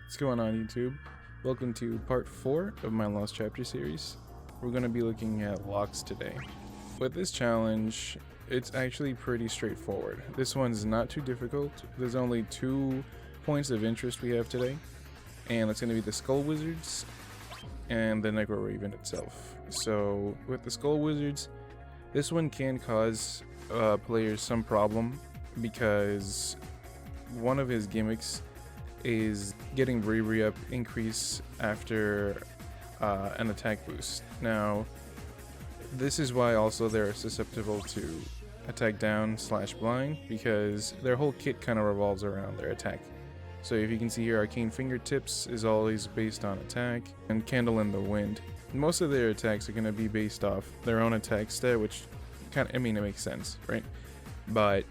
What's going on, YouTube? Welcome to part 4 of my Lost Chapter series. We're going to be looking at locks today. With this challenge, it's actually pretty straightforward. This one's not too difficult. There's only 2 points of interest we have today, and it's going to be the Skull Wizards and the Negro Raven itself. So with the Skull Wizards, this one can cause players some problem because one of his gimmicks is getting bravery up increase after an attack boost. Now, this is why also they're susceptible to attack down / blind, because their whole kit kind of revolves around their attack. So if you can see here, Arcane Fingertips is always based on attack, and Candle in the Wind. Most of their attacks are going to be based off their own attack stat, which kind of, it makes sense, right? But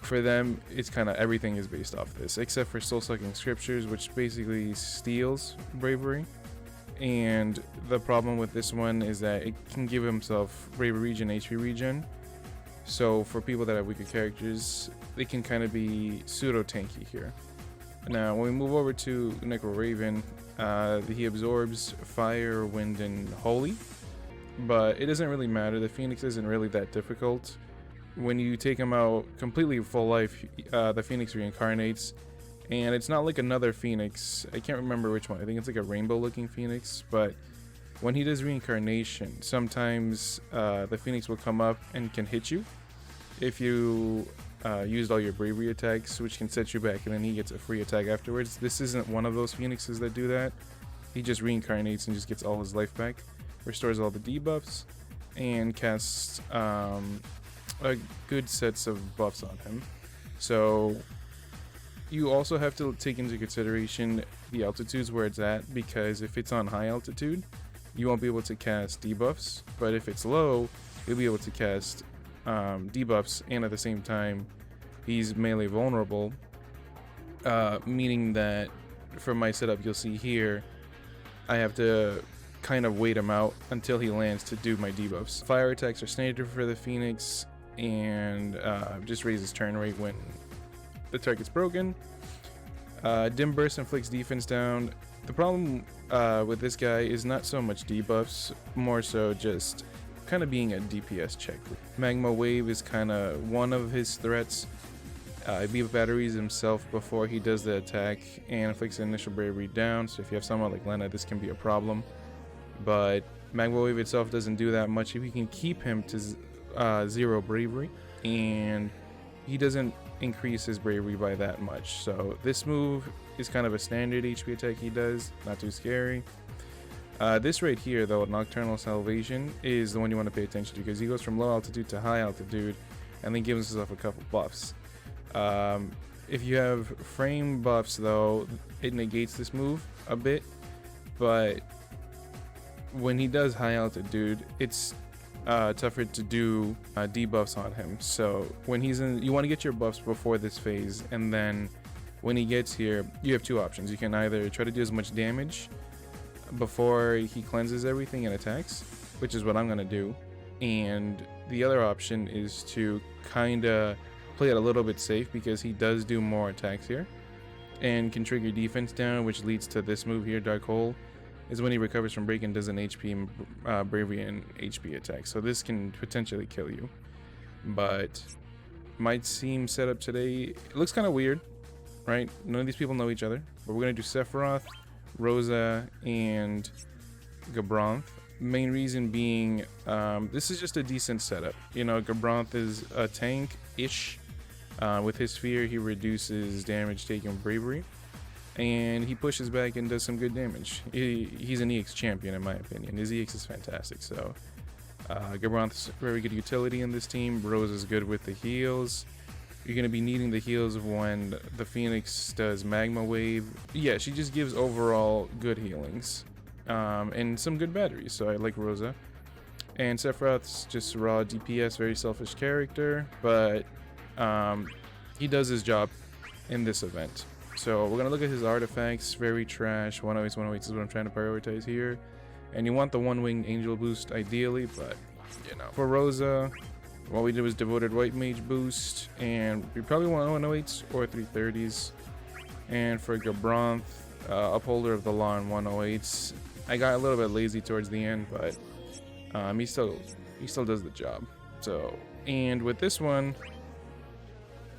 for them, it's kind of everything is based off this, except for Soul-Sucking Scriptures, which basically steals bravery. And the problem with this one is that it can give himself bravery regen, HP regen. So for people that have weaker characters, they can kind of be pseudo-tanky here. Now, when we move over to Necro Raven, he absorbs Fire, Wind, and Holy. But it doesn't really matter. The Phoenix isn't really that difficult. When you take him out completely full life, the Phoenix reincarnates, and it's not like another Phoenix. I can't remember which one. I think it's like a rainbow looking Phoenix, but when he does reincarnation, sometimes the Phoenix will come up and can hit you if you used all your bravery attacks, which can set you back, and then he gets a free attack afterwards. This isn't one of those Phoenixes that do that. He just reincarnates and just gets all his life back, restores all the debuffs, and casts good sets of buffs on him. So you also have to take into consideration the altitudes where it's at, because if it's on high altitude, you won't be able to cast debuffs, but if it's low, you'll be able to cast debuffs, and at the same time he's melee vulnerable, meaning that for my setup, you'll see here I have to kind of wait him out until he lands to do my debuffs. Fire attacks are standard for the Phoenix, and just raises turn rate when the target's broken. Dim Burst inflicts defense down. The problem with this guy is not so much debuffs, more so just kind of being a DPS check. Magma Wave is kind of one of his threats. He batteries himself before he does the attack and inflicts initial bravery down, so if you have someone like Lena, this can be a problem. But Magma Wave itself doesn't do that much if you can keep him to 0 bravery, and he doesn't increase his bravery by that much. So this move is kind of a standard HP attack he does, not too scary. This right here though, Nocturnal Salvation, is the one you want to pay attention to, because he goes from low altitude to high altitude and then gives himself a couple buffs. If you have frame buffs though, it negates this move a bit, but when he does high altitude, it's tougher to do debuffs on him. So when he's in, you want to get your buffs before this phase, and then when he gets here, you have 2 options. You can either try to do as much damage before he cleanses everything and attacks, which is what I'm going to do, and the other option is to kind of play it a little bit safe, because he does do more attacks here and can trigger defense down, which leads to this move here, Dark Hole, is when he recovers from break and does an HP, bravery and HP attack. So this can potentially kill you. But my team setup today, it looks kind of weird, right? None of these people know each other, but we're gonna do Sephiroth, Rosa, and Gabranth. Main reason being, this is just a decent setup. You know, Gabranth is a tank-ish. With his Sphere, he reduces damage taken bravery, and he pushes back and does some good damage. He's an EX champion in my opinion. His EX is fantastic. So Gabranth's very good utility in this team. Rose is good with the heals. You're going to be needing the heals when the Phoenix does Magma Wave. Yeah, she just gives overall good healings and some good batteries, so I like Rosa. And Sephiroth's just raw DPS, very selfish character, but he does his job in this event. So we're gonna look at his artifacts. Very trash. 108, 108 is what I'm trying to prioritize here. And you want the 1-wing angel boost ideally, but you know. For Rosa, what we did was Devoted White Mage boost, and we probably want 108s or 330s. And for Gabranth, upholder of the law in 108s. I got a little bit lazy towards the end, but he still does the job. So, and with this one,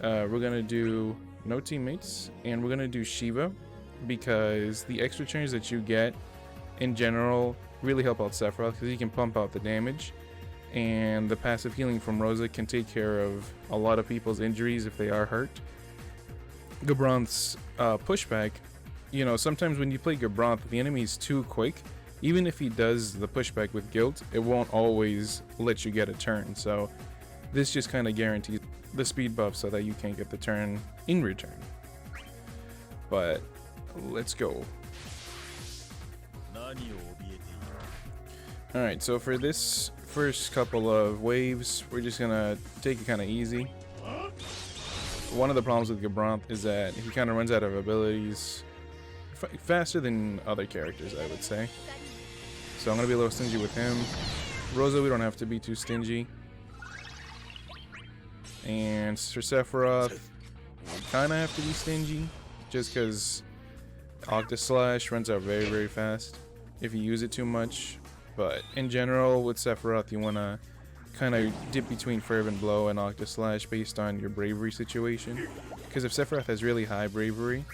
we're gonna do no teammates, and we're gonna do Shiva, because the extra turns that you get in general really help out Sephiroth, because he can pump out the damage, and the passive healing from Rosa can take care of a lot of people's injuries if they are hurt. Gabranth's pushback, you know, sometimes when you play Gabranth, the enemy is too quick. Even if he does the pushback with guilt, it won't always let you get a turn. So this just kind of guarantees the speed buff so that you can't get the turn in return. But let's go. Alright, so for this first couple of waves, we're just gonna take it kind of easy. One of the problems with Gabranth is that he kind of runs out of abilities faster than other characters, I would say. So I'm gonna be a little stingy with him. Rosa, we don't have to be too stingy. And for Sephiroth, we kind of have to be stingy, just because Octaslash runs out very, very fast if you use it too much. But in general, with Sephiroth, you want to kind of dip between Fervent Blow and Octaslash based on your bravery situation. Because if Sephiroth has really high bravery,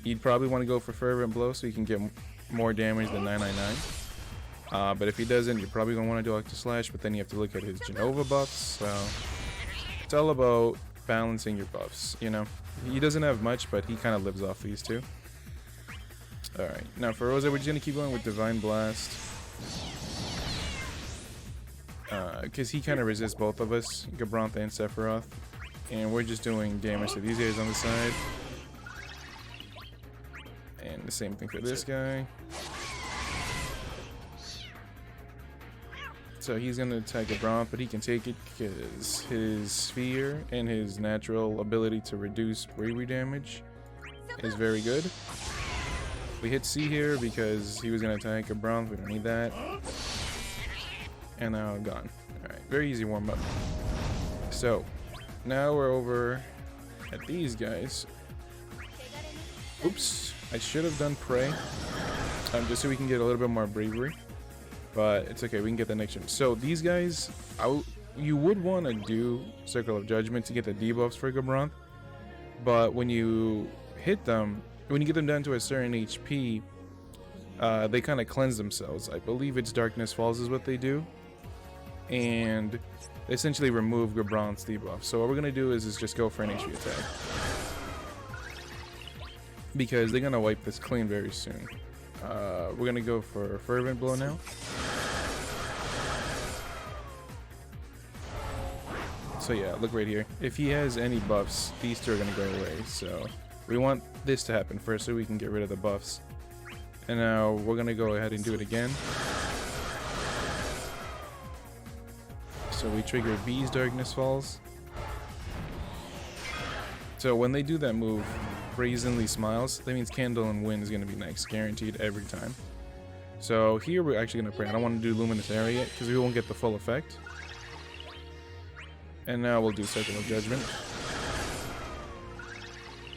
you'd probably want to go for Fervent Blow so you can get more damage than 999. But if he doesn't, you're probably going to want to do Octaslash, but then you have to look at his Genova buffs. So it's all about balancing your buffs, you know. He doesn't have much, but he kind of lives off these two. Alright, now for Rosa, we're just going to keep going with Divine Blast. Because he kind of resists both of us, Gabranth and Sephiroth. And we're just doing damage to these guys on the side. And the same thing for this guy. So he's going to attack Gabranth, but he can take it because his sphere and his natural ability to reduce bravery damage is very good. We hit C here because he was going to attack Gabranth. We don't need that. And now gone. Alright, very easy warm up. So, now we're over at these guys. Oops, I should have done Prey. Just so we can get a little bit more bravery. But it's okay, we can get the next one. So these guys, you would want to do Circle of Judgment to get the debuffs for Gabranth. But when you hit them, when you get them down to a certain HP, they kind of cleanse themselves. I believe it's Darkness Falls is what they do. And they essentially remove Gabranth's debuff. So what we're going to do is just go for an HP attack. Because they're going to wipe this clean very soon. We're going to go for Fervent Blow now. So yeah, look right here. If he has any buffs, these two are going to go away. So we want this to happen first so we can get rid of the buffs. And now we're going to go ahead and do it again. So we trigger V's Darkness Falls. So when they do that move, Brazenly Smiles, that means Candle and Wind is going to be next, guaranteed every time. So here we're actually going to pray. I don't want to do Luminous Area yet because we won't get the full effect. And now we'll do Circle of Judgment.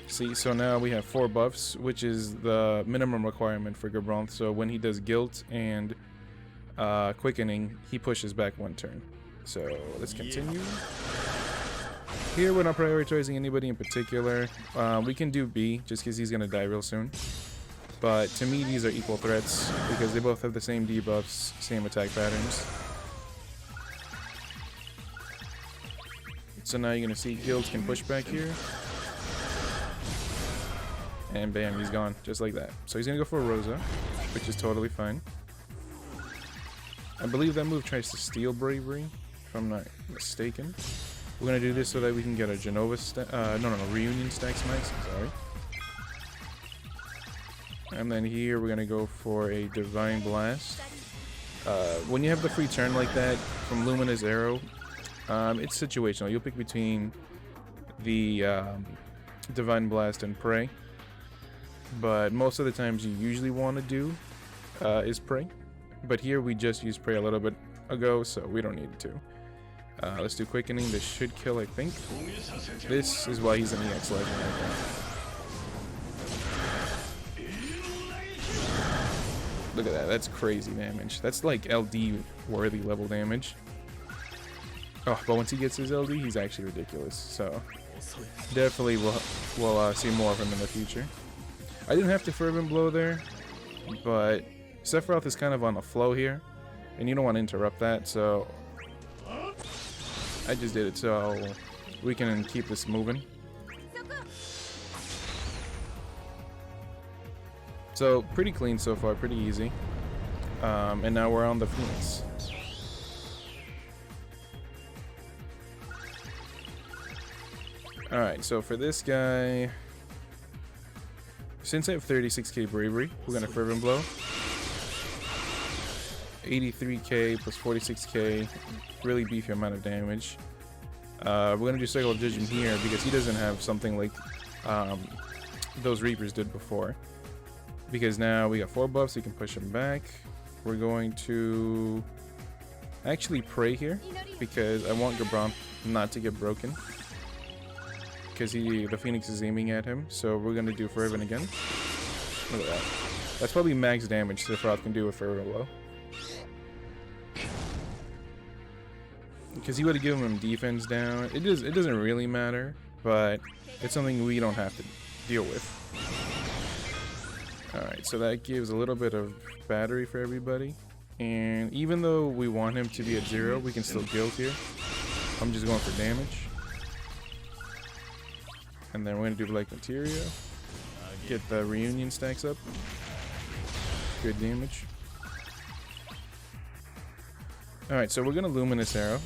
See, so now we have 4 buffs, which is the minimum requirement for Gabranth. So when he does Guilt and Quickening, he pushes back 1 turn. So let's continue. Here we're not prioritizing anybody in particular. We can do B just because he's going to die real soon. But to me these are equal threats because they both have the same debuffs, same attack patterns. So now you're going to see Guild can push back here. And bam, he's gone, just like that. So he's going to go for a Rosa, which is totally fine. I believe that move tries to steal Bravery, if I'm not mistaken. We're going to do this so that we can get a Genova Reunion stack smacks, I'm sorry. And then here we're going to go for a Divine Blast. When you have the free turn like that from Lumina's Arrow, it's situational. You'll pick between the Divine Blast and Prey. But most of the times you usually want to do is Prey. But here we just used Prey a little bit ago, so we don't need to. Let's do Quickening. This should kill, I think. This is why he's an EX Legend right now. Look at that. That's crazy damage. That's like LD worthy level damage. Oh, but once he gets his LD, he's actually ridiculous. So definitely we'll see more of him in the future. I didn't have to Fervent Blow there, but Sephiroth is kind of on a flow here, and you don't want to interrupt that, so I just did it so we can keep this moving. So pretty clean so far, pretty easy. And now we're on the Phoenix. Alright, so for this guy, since I have 36k bravery, we're gonna Fervent Blow. 83k plus 46k, really beefy amount of damage. We're gonna do Cycle of Judgment here because he doesn't have something like those Reapers did before. Because now we got 4 buffs, we can push him back. We're going to actually pray here because I want Gabron not to get broken. Because the Phoenix is aiming at him, so we're gonna do Fervent again. Look at that. That's probably max damage Sephiroth can do with Fervent Blow. Because he would have given him defense down. It doesn't really matter, but it's something we don't have to deal with. Alright, so that gives a little bit of battery for everybody. And even though we want him to be at 0, we can still guild here. I'm just going for damage. And then we're going to do Black Materia. Get the reunion stacks up. Good damage. Alright, so we're going to Luminous Arrow.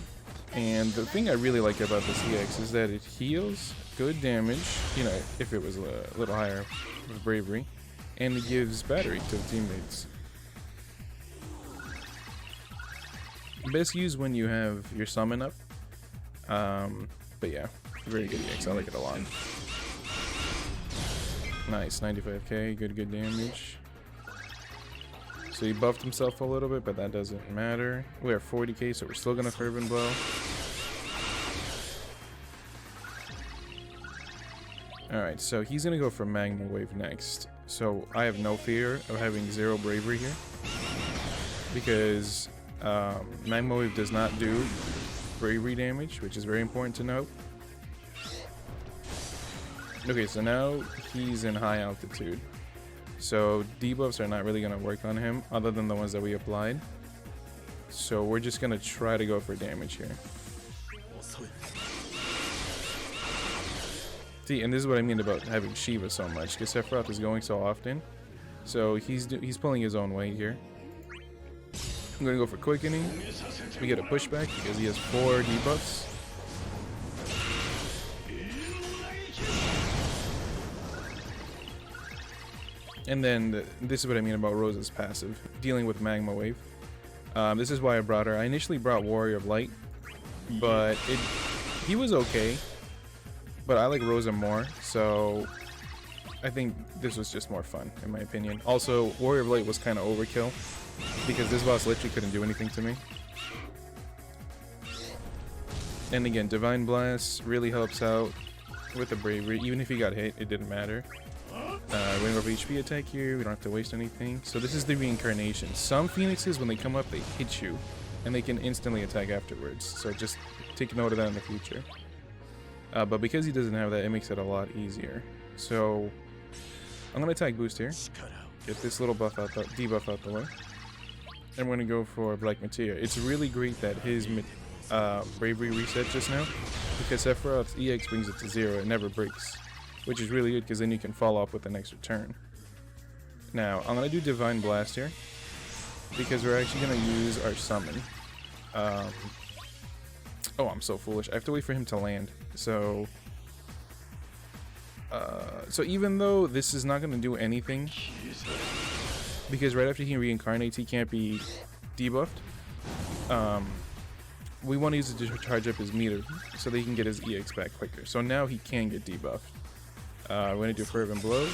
And the thing I really like about this EX is that it heals good damage, you know, if it was a little higher with bravery. And it gives battery to the teammates. Best used when you have your summon up. But yeah, very good EX. I like it a lot. Nice, 95k, good damage. So he buffed himself a little bit, but that doesn't matter. We are 40k, so we're still gonna Fervent Blow. Alright, so he's gonna go for Magma Wave next. So I have no fear of having 0 bravery here. Because Magma Wave does not do bravery damage, which is very important to note. Okay, so now he's in high altitude. So debuffs are not really going to work on him other than the ones that we applied. So we're just going to try to go for damage here. See, and this is what I mean about having Shiva so much, because Sephiroth is going so often. So he's pulling his own weight here. I'm going to go for Quickening. We get a pushback because he has 4 debuffs. And then this is what I mean about Rosa's passive, dealing with Magma Wave. This is why I brought her. I initially brought Warrior of Light, but he was okay. But I like Rosa more, so I think this was just more fun, in my opinion. Also, Warrior of Light was kind of overkill, because this boss literally couldn't do anything to me. And again, Divine Blast really helps out with the bravery. Even if he got hit, it didn't matter. We're gonna go for HP attack here. We don't have to waste anything. So this is the reincarnation. Some Phoenixes, when they come up, they hit you, and they can instantly attack afterwards. So just take note of that in the future. But because he doesn't have that, it makes it a lot easier. So I'm gonna attack boost here. Get this little buff out, debuff out the way. And we're gonna go for Black Materia. It's really great that his bravery reset just now, because Sephiroth's EX brings it to 0. It never breaks. Which is really good because then you can follow up with an extra turn. Now, I'm going to do Divine Blast here because we're actually going to use our summon. Oh, I'm so foolish. I have to wait for him to land. So even though this is not going to do anything, because right after he reincarnates, he can't be debuffed, we want to use it to charge up his meter so that he can get his EX back quicker. So now he can get debuffed. We're going to do Fervent Blow.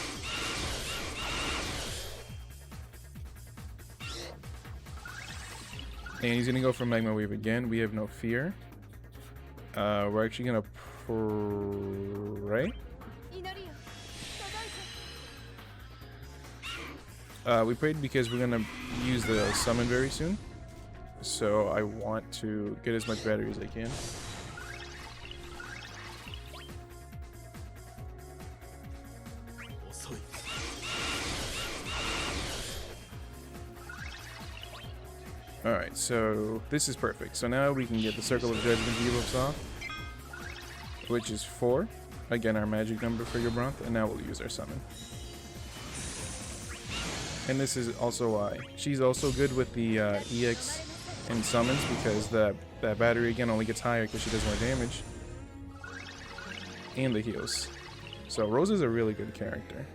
And he's going to go for Magma Wave again. We have no fear. We're actually going to pray. We prayed because we're gonna use the summon very soon. So I want to get as much battery as I can. Alright, so this is perfect. So now we can get the Circle of Judgment debuffs off, which is 4. Again, our magic number for your Bronth, and now we'll use our summon. And this is also why she's also good with the EX and summons, because that battery again only gets higher because she does more damage. And the heals. So Rose is a really good character,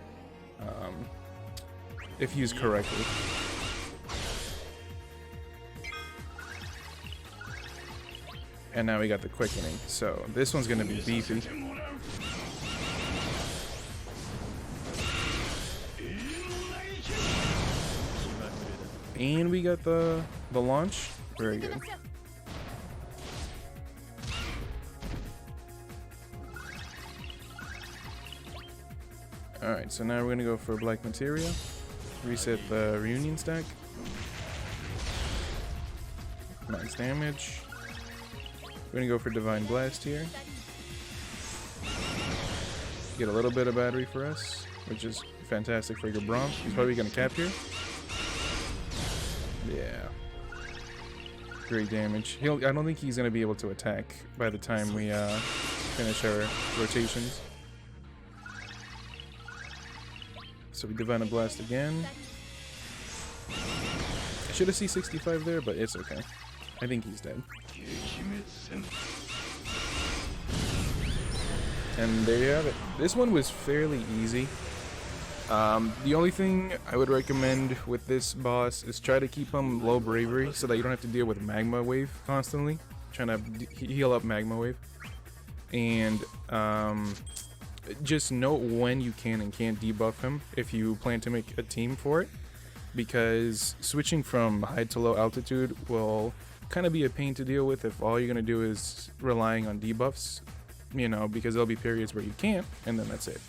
if used correctly. And now we got the quickening, so this one's gonna be beefy. And we got the launch. Very good. Alright, so now we're gonna go for Black Materia. Reset the Reunion stack. Max damage. We're gonna go for Divine Blast here. Get a little bit of battery for us, which is fantastic for your Braum. He's probably gonna cap here. Yeah. Great damage. I don't think he's gonna be able to attack by the time we finish our rotations. So we Divine Blast again. I should have C65 there, but it's okay. I think he's dead. And there you have it. This one was fairly easy. The only thing I would recommend with this boss is try to keep him low bravery so that you don't have to deal with Magma Wave constantly. Trying to heal up Magma Wave. And just note when you can and can't debuff him if you plan to make a team for it. Because switching from high to low altitude will kind of be a pain to deal with if all you're going to do is relying on debuffs. You know, because there'll be periods where you can't, and then that's it.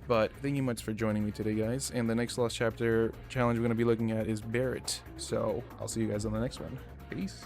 But thank you much for joining me today, guys. And the next Lost Chapter challenge we're going to be looking at is Barret. So I'll see you guys on the next one. Peace.